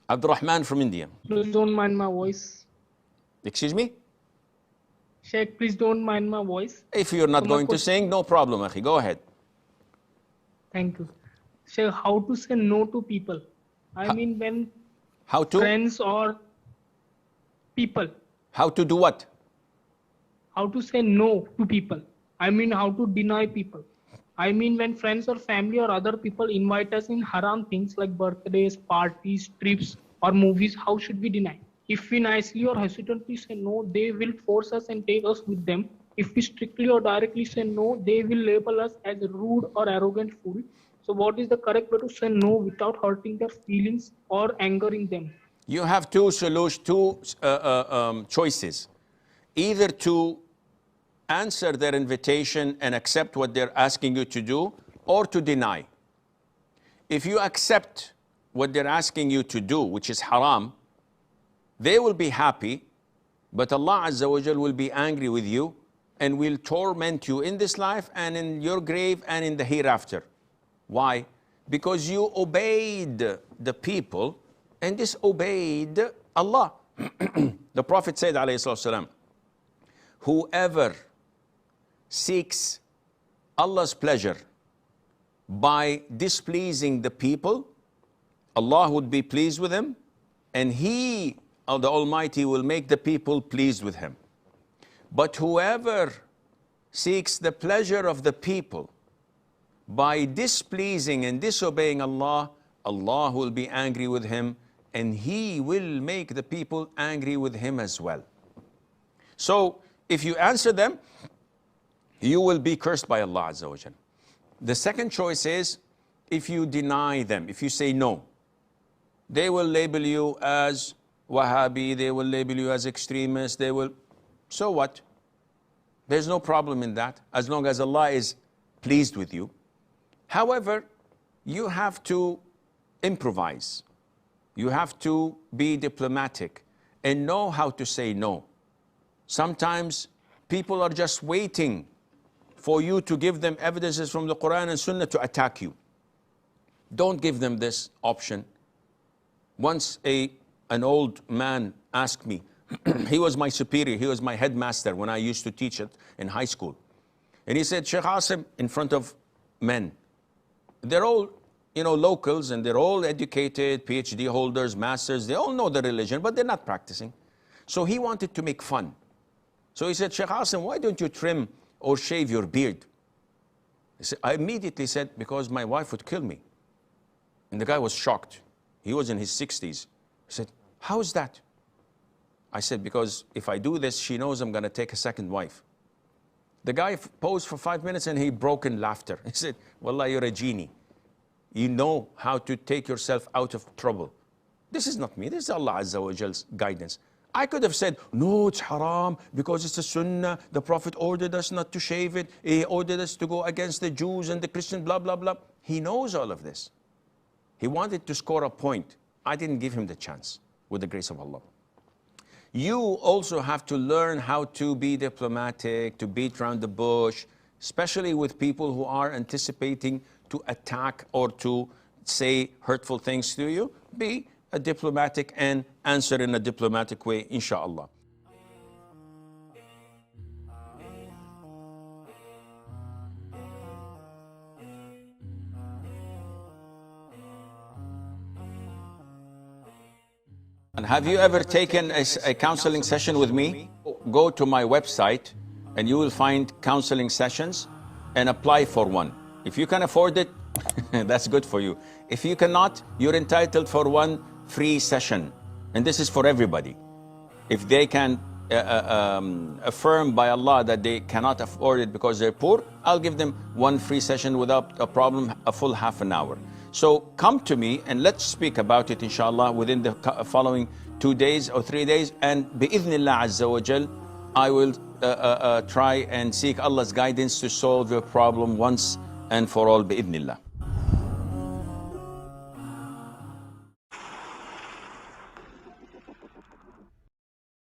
Abdurrahman from India. Please don't mind my voice. Excuse me? Sheikh, please don't mind my voice. If you're not going to sing, no problem, Akhi. Go ahead. Thank you. Sheikh, how to say no to people? I mean, when How to? friends or people. How to do what? How to say no to people. I mean, how to deny people. I mean, when friends or family or other people invite us in haram things like birthdays, parties, trips, or movies, how should we deny? If we nicely or hesitantly say no, they will force us and take us with them. If we strictly or directly say no, they will label us as a rude or arrogant fool. So what is the correct way to say no without hurting their feelings or angering them? You have two choices. Either to answer their invitation and accept what they're asking you to do, or to deny. If you accept what they're asking you to do, which is haram, they will be happy, but Allah Azza wa Jal will be angry with you and will torment you in this life and in your grave and in the hereafter. Why? Because you obeyed the people and disobeyed Allah. The Prophet said, alayhi salatu, whoever seeks Allah's pleasure by displeasing the people, Allah would be pleased with him, and He, the Almighty, will make the people pleased with him. But whoever seeks the pleasure of the people by displeasing and disobeying Allah, Allah will be angry with him, and He will make the people angry with him as well. So if you answer them, you will be cursed by Allah Azza wa Jal. The second choice is, if you deny them, if you say no, they will label you as Wahhabi, they will label you as extremist, they will... So what? There's no problem in that, as long as Allah is pleased with you. However, you have to improvise. You have to be diplomatic and know how to say no. Sometimes people are just waiting for you to give them evidences from the Quran and Sunnah to attack you. Don't give them this option. Once an old man asked me, he was my superior, he was my headmaster when I used to teach it in high school. And he said, Sheikh Asim, in front of men, they're all, locals, and they're all educated, PhD holders, masters, they all know the religion, but they're not practicing. So he wanted to make fun. So he said, Sheikh Asim, why don't you trim or shave your beard? I immediately said, because my wife would kill me. And the guy was shocked. He was in his 60s. He said, how is that? I said, because if I do this, she knows I'm going to take a second wife. The guy posed for 5 minutes and he broke in laughter. He said, Wallah, you're a genie. You know how to take yourself out of trouble. This is not me. This is Allah Azza wa Jal's guidance. I could have said, no, it's haram because it's a sunnah. The Prophet ordered us not to shave it. He ordered us to go against the Jews and the Christians, blah, blah, blah. He knows all of this. He wanted to score a point. I didn't give him the chance, with the grace of Allah. You also have to learn how to be diplomatic, to beat around the bush, especially with people who are anticipating to attack or to say hurtful things to you. Be a diplomatic and answer in a diplomatic way, inshallah. And have you ever taken a counseling session with me? Go to my website and you will find counseling sessions and apply for one. If you can afford it, that's good for you. If you cannot, you're entitled for one free session. And this is for everybody. If they can affirm by Allah that they cannot afford it because they're poor, I'll give them one free session without a problem, a full half an hour. So come to me and let's speak about it, inshallah, within the following 2 days or 3 days. And bi'idhnillah azza wa jal, I will try and seek Allah's guidance to solve your problem once and for all, bi'idhnillah.